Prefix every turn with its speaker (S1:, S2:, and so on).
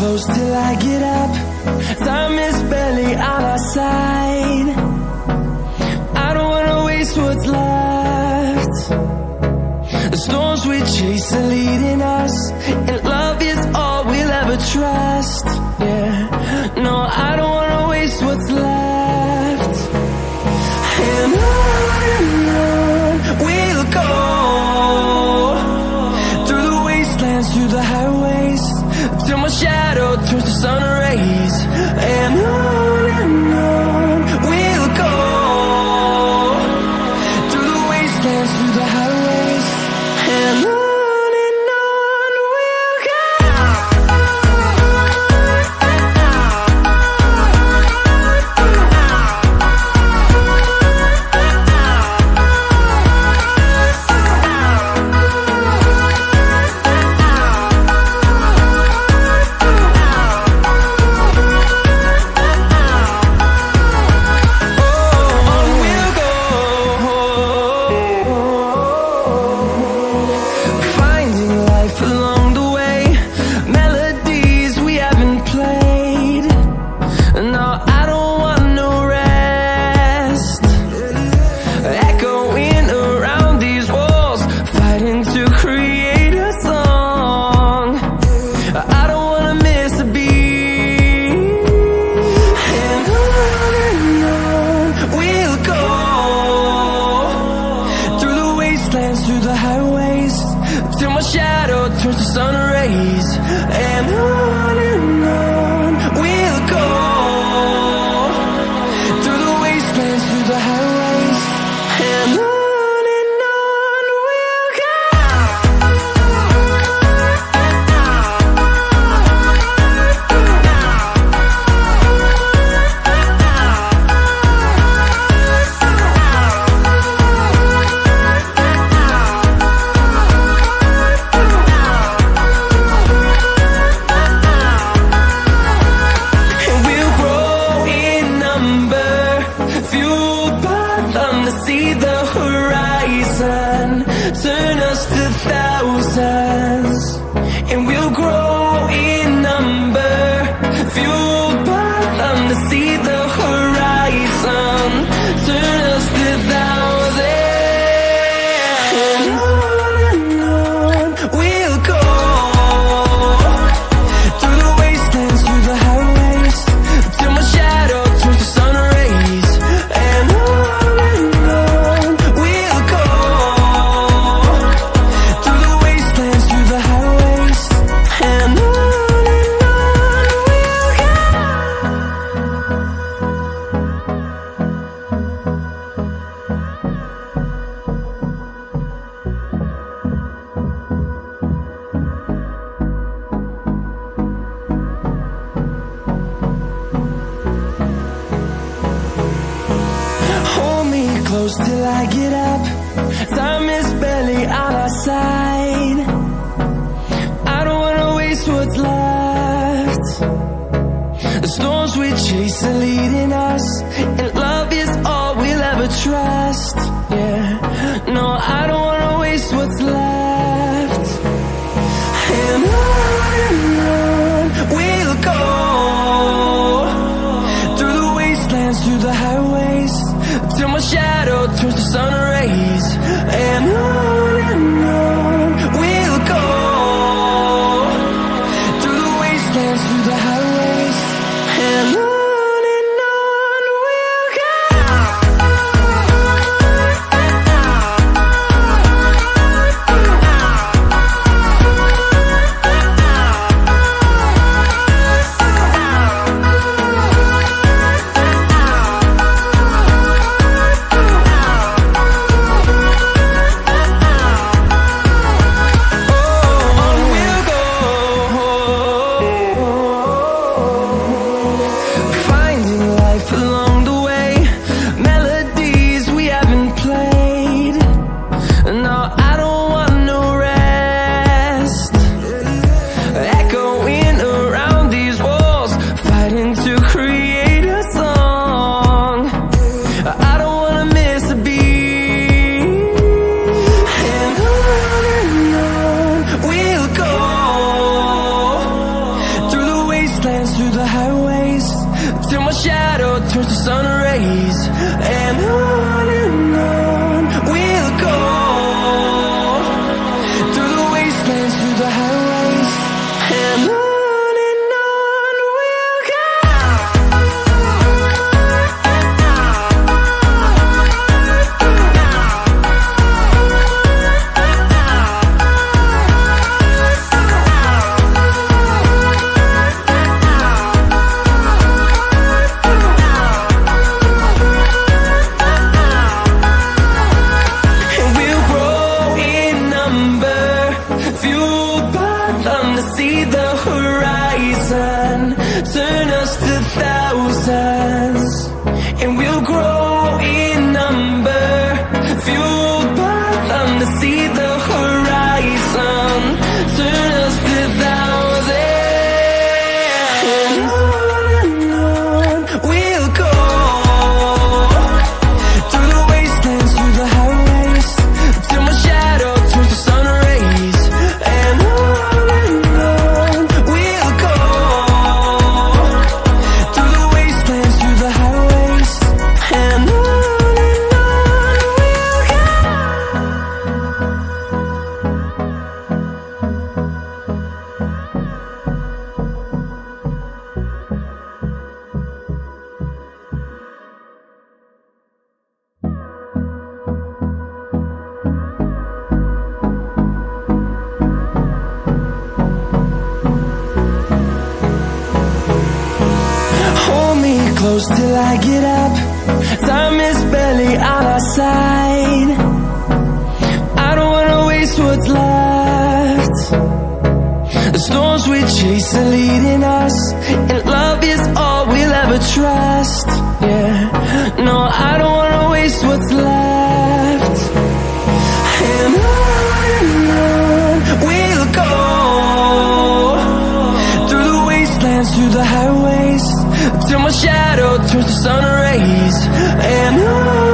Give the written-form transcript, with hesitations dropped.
S1: close till I get up. Time is barely on our side. I don't wanna waste what's left. The storms we chase are leading us, and love is all we'll ever trust. Yeah, no, I don't wanna waste what's left. And on we'll go, through the wastelands, through the highways, till my shadow turns to sun rays. And on we'll go, through the wastelands, through the highways, and on we'll go. Through the highways, till my shadow turns to sun rays. And on we'll go, through the wastelands, through the highways, and on we'll go. See the horizon, turn us to thousands, and we'll grow in number, fueled by them. To see the horizon, turn us to thousands, and on we'll go, through the wastelands, through the highways, till my shadow turns to sun rays. And close till I get up. Time is barely on our side. I don't wanna waste what's left. The storms we chase are leading us, and love is all we'll ever trust. Yeah, no, I don't wanna waste what's left. And on we'll go, through the wastelands, through the highways, till my shadow turns to sun rays. And on we'll go, through the wastelands, through the highways, and on we'll go. till my shadow turns to sun rays. And on we'll go, through the wastelands, through the highways. And on we'll go. See the horizon, turn us to thousands, and we'll grow in number, fueled by them to see the horizon, turn us to thousands, and on we'll go, through the wastelands, through the highways, till my shadow turns to sun rays. And close till I get up. Time is barely on our side. I don't wanna waste what's left. The storms we chase are leading us, and love is all we'll ever trust. Yeah, no, I don't wanna waste what's left. And on we'll go, through the wastelands, through the highways, till my shadow turns to sun rays. And on